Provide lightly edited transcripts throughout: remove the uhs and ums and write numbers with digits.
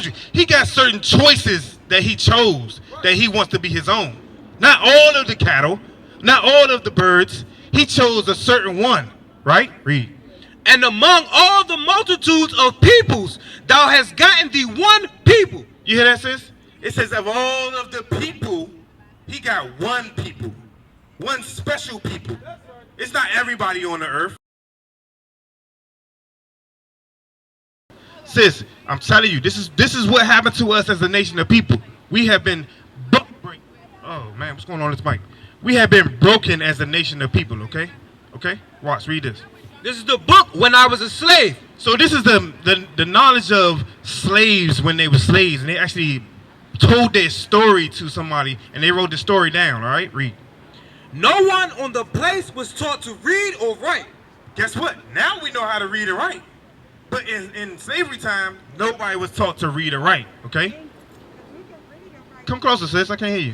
told you, he got certain choices that he chose that he wants to be his own. Not all of the cattle, not all of the birds. He chose a certain one, right? Read. And among all the multitudes of peoples, thou hast gotten thee one people. You hear that, sis? It says of all of the people, he got one people. One special people. It's not everybody on the earth. Sis, I'm telling you, this is what happened to us as a nation of people. We have been oh man, what's going on with this mic? We have been broken as a nation of people, okay? Okay? Watch, read this. This is the book when I was a slave. So this is the knowledge of slaves when they were slaves, and they actually told their story to somebody, and they wrote the story down, all right? Read. No one on the place was taught to read or write. Guess what? Now we know how to read and write. But in slavery time, nobody was taught to read or write, okay? Come closer, sis. I can't hear you.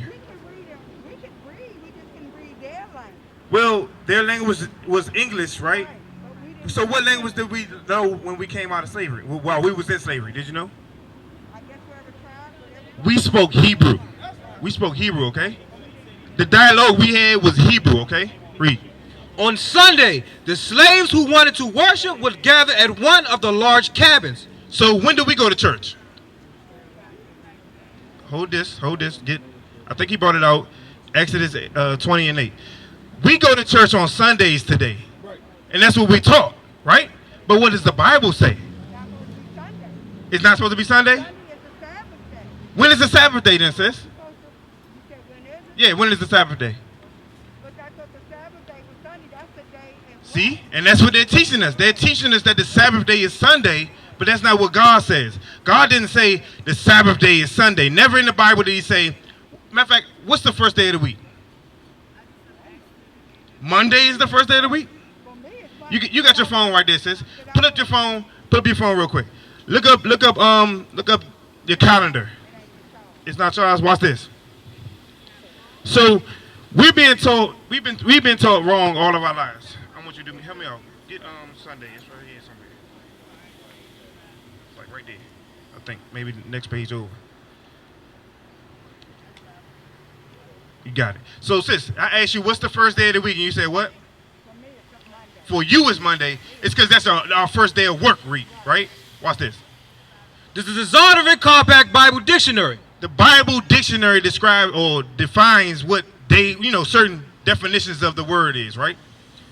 We can read. We just can read their language. Well, their language was English, right? So what language did we know when we came out of slavery? While we was in slavery, did you know? I guess wherever tribe, We spoke Hebrew. We spoke Hebrew, okay? The dialogue we had was Hebrew, okay? Read. On Sunday, the slaves who wanted to worship would gather at one of the large cabins. So when do we go to church? Hold this. I think he brought it out. Exodus 20 and 8. We go to church on Sundays today. And that's what we taught, right? But what does the Bible say? It's not supposed to be Sunday? Sunday is the Sabbath day. When is the Sabbath day then, sis? You said when is it? Yeah, when is the Sabbath day? But I thought the Sabbath day was Sunday. That's the day. See? And that's what they're teaching us. They're teaching us that the Sabbath day is Sunday, but that's not what God says. God didn't say the Sabbath day is Sunday. Never in the Bible did he say, matter of fact, what's the first day of the week? Monday is the first day of the week? You got your phone right there, sis. Put up your phone real quick. Look up your calendar. It's not Charles. Watch this. So we've been taught wrong all of our lives. I want you to help me out. Get Sunday. It's right here somewhere. It's like right there. I think maybe the next page over. You got it. So sis, I asked you what's the first day of the week, and you said what? For you it's Monday. It's because that's our first day of work week, right? Watch this. This is the Zondervan Compact Bible Dictionary. The Bible Dictionary describes or defines what day, certain definitions of the word is, right?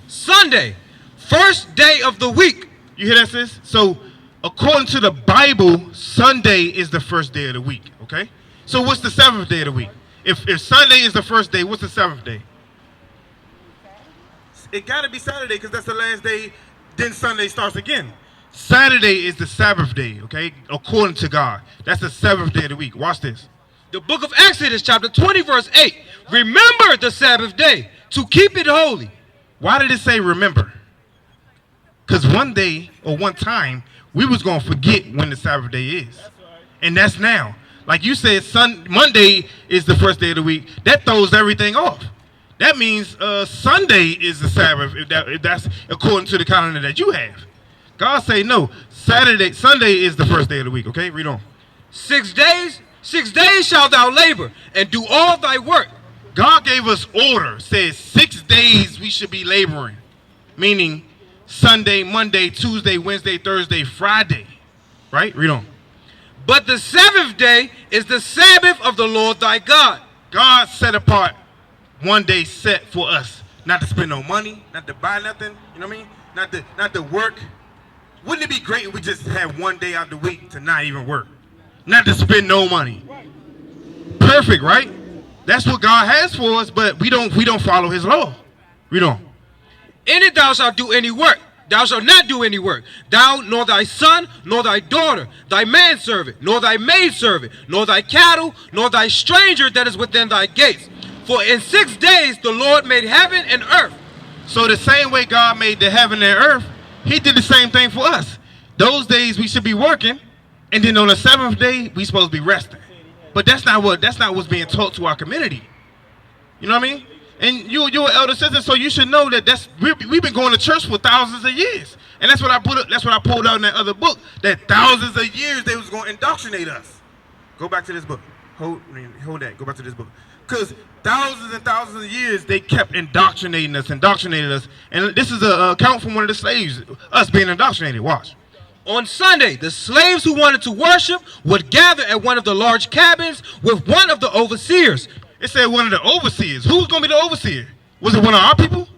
Sunday, first day of the week. You hear that, sis? So according to the Bible, Sunday is the first day of the week, okay? So what's the seventh day of the week? If Sunday is the first day, what's the seventh day? It got to be Saturday because that's the last day. Then Sunday starts again. Saturday is the Sabbath day, okay? According to God. That's the seventh day of the week. Watch this. The book of Exodus, chapter 20, verse 8. Remember the Sabbath day to keep it holy. Why did it say remember? Because one day or one time, we was going to forget when the Sabbath day is. And that's now. Like you said, Monday is the first day of the week. That throws everything off. That means Sunday is the Sabbath, if that's according to the calendar that you have. God say no. Sunday is the first day of the week. Okay, read on. 6 days shalt thou labor and do all thy work. God gave us order. Says 6 days we should be laboring, meaning Sunday, Monday, Tuesday, Wednesday, Thursday, Friday. Right? Read on. But the seventh day is the Sabbath of the Lord thy God. God set apart one day set for us, not to spend no money, not to buy nothing, you know what I mean? Not to work. Wouldn't it be great if we just had one day out the week to not even work? Not to spend no money. Perfect, right? That's what God has for us, but we don't follow his law. Read on. In it thou shalt do any work. Thou shalt not do any work. Thou, nor thy son, nor thy daughter, thy manservant, nor thy maidservant, nor thy cattle, nor thy stranger that is within thy gates. For in 6 days the Lord made heaven and earth. So the same way God made the heaven and earth, he did the same thing for us. Those days we should be working, and then on the seventh day we supposed to be resting. But that's not what's being taught to our community. You know what I mean? And you're an elder sister, so you should know that we've been going to church for thousands of years. And that's what I put. That's what I pulled out in that other book. That thousands of years they was going to indoctrinate us. Go back to this book. Hold that. Go back to this book. Because thousands and thousands of years they kept indoctrinating us. And this is an account from one of the slaves, us being indoctrinated. Watch. On Sunday, the slaves who wanted to worship would gather at one of the large cabins with one of the overseers. It said one of the overseers. Who's going to be the overseer? Was it one of our people?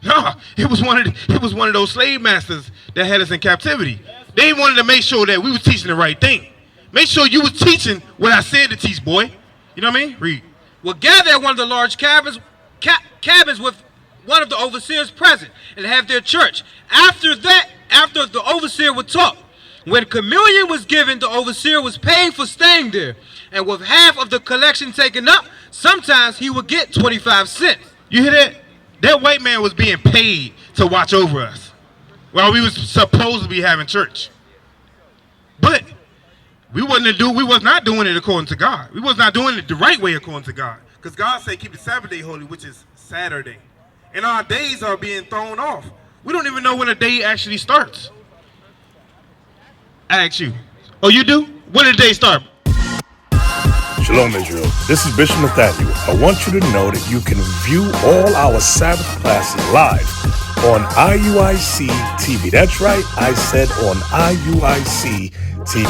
No, it was one of those slave masters that had us in captivity. They wanted to make sure that we was teaching the right thing. Make sure you was teaching what I said to teach, boy. You know what I mean? Read. Would gather at one of the large cabins with one of the overseers present and have their church. After the overseer would talk. When communion was given, the overseer was paid for staying there. And with half of the collection taken up, sometimes he would get 25 cents. You hear that? That white man was being paid to watch over us while we was supposed to be having church. But we was not doing it according to God. We was not doing it the right way according to God. Because God said keep the Sabbath day holy, which is Saturday. And our days are being thrown off. We don't even know when a day actually starts. I ask you. Oh, you do? When did the day start? Shalom, Israel. This is Bishop Nathaniel. I want you to know that you can view all our Sabbath classes live on IUIC TV. That's right, I said on IUIC TV.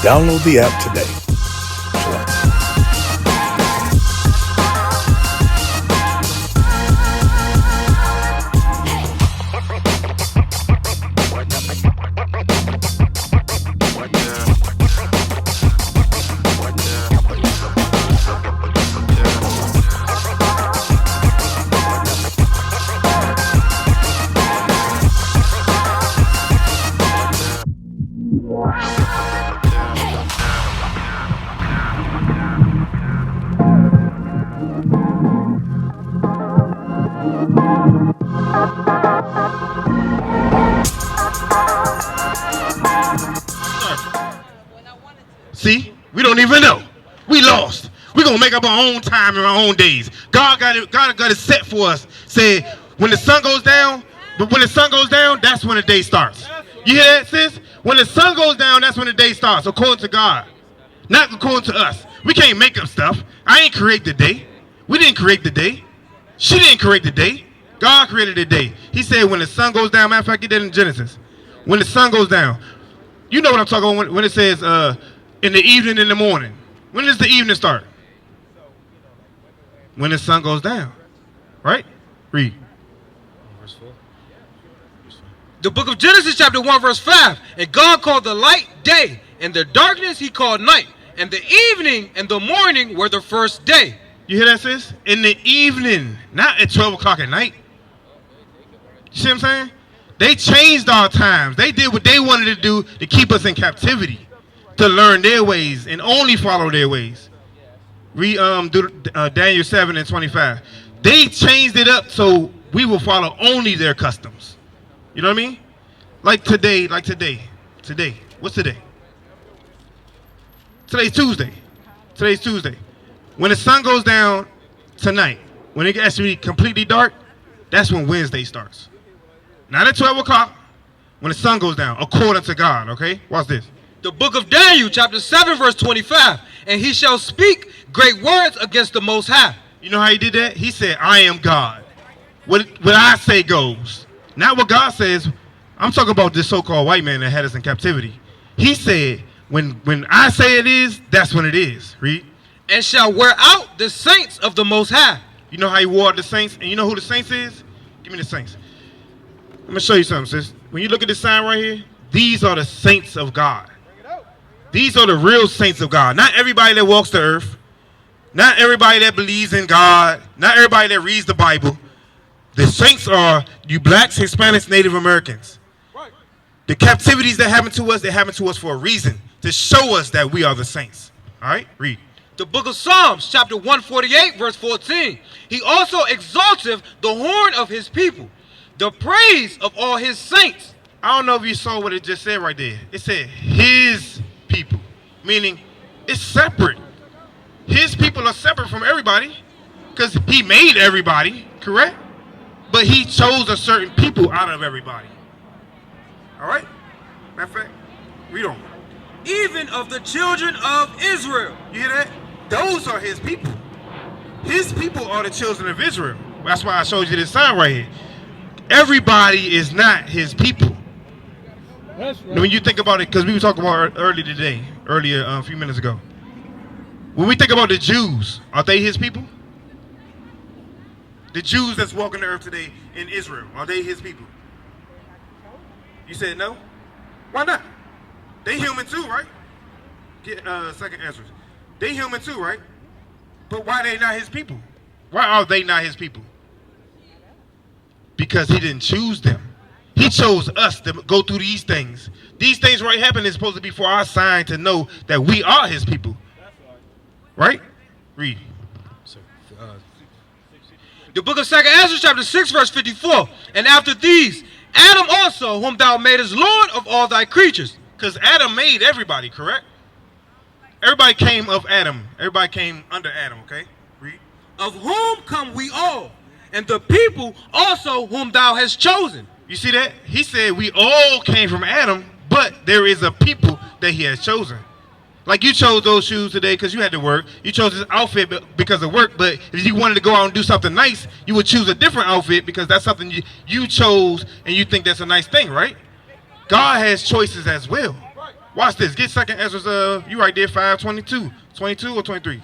Download the app today. Shalom. See, we don't even know. We lost. We're going to make up our own time in our own days. God got it set for us. Say, when the sun goes down, that's when the day starts. You hear that, sis? When the sun goes down, that's when the day starts, according to God. Not according to us. We can't make up stuff. I ain't create the day. We didn't create the day. She didn't create the day. God created the day. He said when the sun goes down, matter of fact, he did in Genesis. When the sun goes down. You know what I'm talking about when it says in the evening, in the morning. When does the evening start? When the sun goes down. Right? Read. Verse 4. The book of Genesis chapter 1 verse 5. And God called the light day, and the darkness he called night. And the evening and the morning were the first day. You hear that, sis? In the evening, not at 12 o'clock at night. You see what I'm saying? They changed our times. They did what they wanted to do to keep us in captivity, to learn their ways and only follow their ways. Read Daniel 7:25. They changed it up so we will follow only their customs. You know what I mean? Like today. Today. What's today? Today's Tuesday. When the sun goes down tonight, when it gets to be completely dark, that's when Wednesday starts. Not at 12 o'clock, when the sun goes down, according to God, okay? Watch this. The book of Daniel, chapter 7, verse 25. And he shall speak great words against the Most High. You know how he did that? He said, I am God. What I say goes. Not what God says. I'm talking about this so-called white man that had us in captivity. He said, when I say it is, that's when it is. Read. And shall wear out the saints of the Most High. You know how he wore out the saints? And you know who the saints is? Give me the saints. I'm going to show you something, sis. When you look at this sign right here, these are the saints of God. These are the real saints of God. Not everybody that walks the earth. Not everybody that believes in God. Not everybody that reads the Bible. The saints are you blacks, Hispanics, Native Americans. The captivities that happen to us, they happen to us for a reason. To show us that we are the saints. All right? Read. The book of Psalms, chapter 148, verse 14. He also exalteth the horn of his people, the praise of all his saints. I don't know if you saw what it just said right there. It said his people, meaning it's separate. His people are separate from everybody because he made everybody, correct? But he chose a certain people out of everybody. All right? Matter of fact, read on. Even of the children of Israel. You hear that? Those are his people. His people are the children of Israel. That's why I showed you this sign right here. Everybody is not his people. That's right. When you think about it, because we were talking about earlier a few minutes ago. When we think about the Jews, are they his people? The Jews that's walking the earth today in Israel, are they his people? You said no? Why not? They human too, right? Get second answers. They human too, right? But why they not his people? Why are they not his people? Because he didn't choose them. He chose us to go through these things. These things right happen is supposed to be for our sign to know that we are his people. Right? Read. The book of 2 Ezra chapter 6 verse 54. And after these, Adam also, whom thou madest Lord of all thy creatures. Because Adam made everybody, correct? Everybody came of Adam. Everybody came under Adam, okay? Read. Of whom come we all, and the people also whom thou hast chosen. You see that? He said we all came from Adam, but there is a people that he has chosen. Like you chose those shoes today because you had to work. You chose this outfit because of work, but if you wanted to go out and do something nice, you would choose a different outfit because that's something you chose and you think that's a nice thing, right? God has choices as well. Watch this. Get second Ezra, you right there, 5:22. 22 or 23?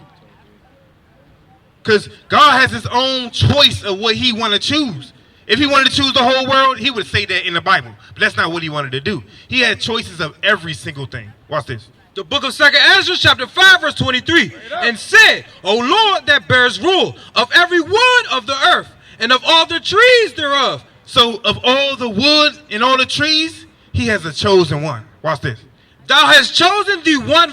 Because God has his own choice of what he want to choose. If he wanted to choose the whole world, he would say that in the Bible. But that's not what he wanted to do. He had choices of every single thing. Watch this. The book of 2 Ezra chapter 5 verse 23. And said, O Lord that bears rule of every wood of the earth, and of all the trees thereof. So of all the wood and all the trees, he has a chosen one. Watch this. Thou hast chosen thee one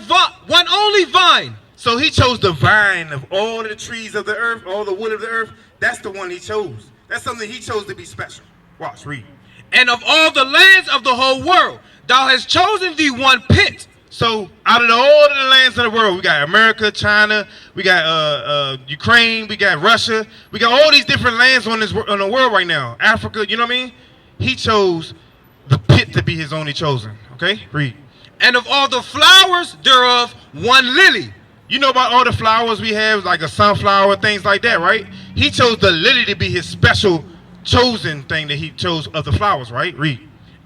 only vine. So he chose the vine of all the trees of the earth, all the wood of the earth. That's the one he chose. That's something he chose to be special. Watch, read. And of all the lands of the whole world, thou hast chosen thee one pit. So out of all of the lands of the world, we got America, China, we got Ukraine, we got Russia, we got all these different lands on the world right now. Africa, you know what I mean? He chose the pit to be his only chosen. Okay, read. And of all the flowers thereof, one lily. You know about all the flowers we have, like a sunflower, things like that, right? He chose the lily to be his special chosen thing that he chose of the flowers, right? Read.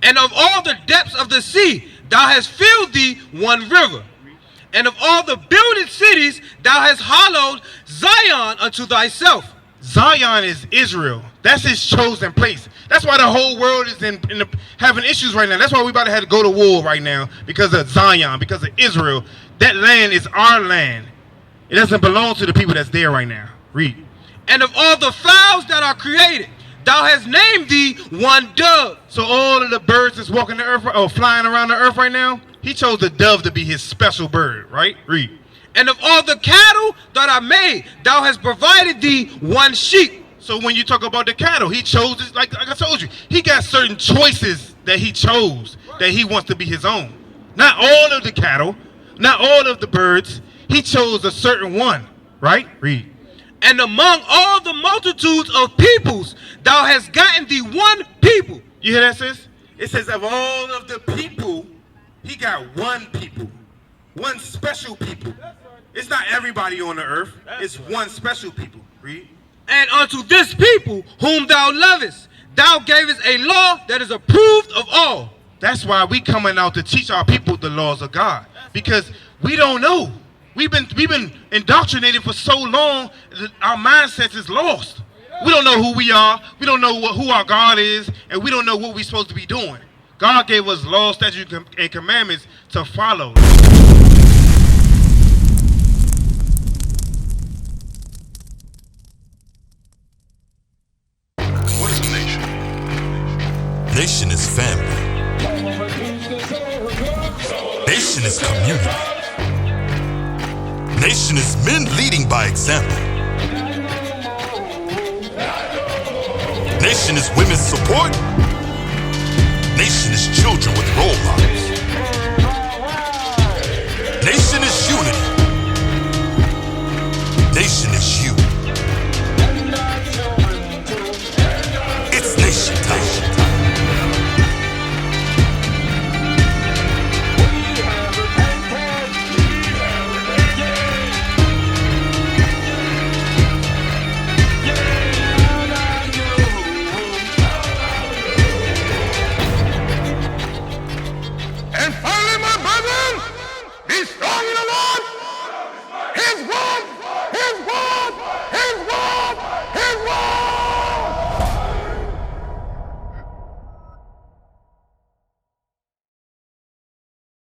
And of all the depths of the sea, thou hast filled thee one river. And of all the builded cities, thou hast hollowed Zion unto thyself. Zion is Israel. That's his chosen place. That's why the whole world is having issues right now. That's why we about to have to go to war right now because of Zion, because of Israel. That land is our land. It doesn't belong to the people that's there right now. Read. And of all the fowls that are created, thou hast named thee one dove. So all of the birds that's walking the earth or flying around the earth right now, he chose the dove to be his special bird, right? Read. And of all the cattle that are made, thou hast provided thee one sheep. So when you talk about the cattle, he chose this, like I told you, he got certain choices that he chose that he wants to be his own. Not all of the cattle, not all of the birds. He chose a certain one, right? Read. And among all the multitudes of peoples, thou hast gotten thee one people. You hear that, sis? It says of all of the people, he got one people. One special people. It's not everybody on the earth. It's one special people. Read. And unto this people whom thou lovest, thou gavest a law that is approved of all. That's why we coming out to teach our people the laws of God. Because we don't know. We've been indoctrinated for so long that our mindset is lost. We don't know who we are. We don't know who our God is. And we don't know what we're supposed to be doing. God gave us laws, statutes, and commandments to follow. What is a nation? Nation is family. Nation is community. Nation is men leading by example. Nation is women's support. Nation is children with role models. Nation is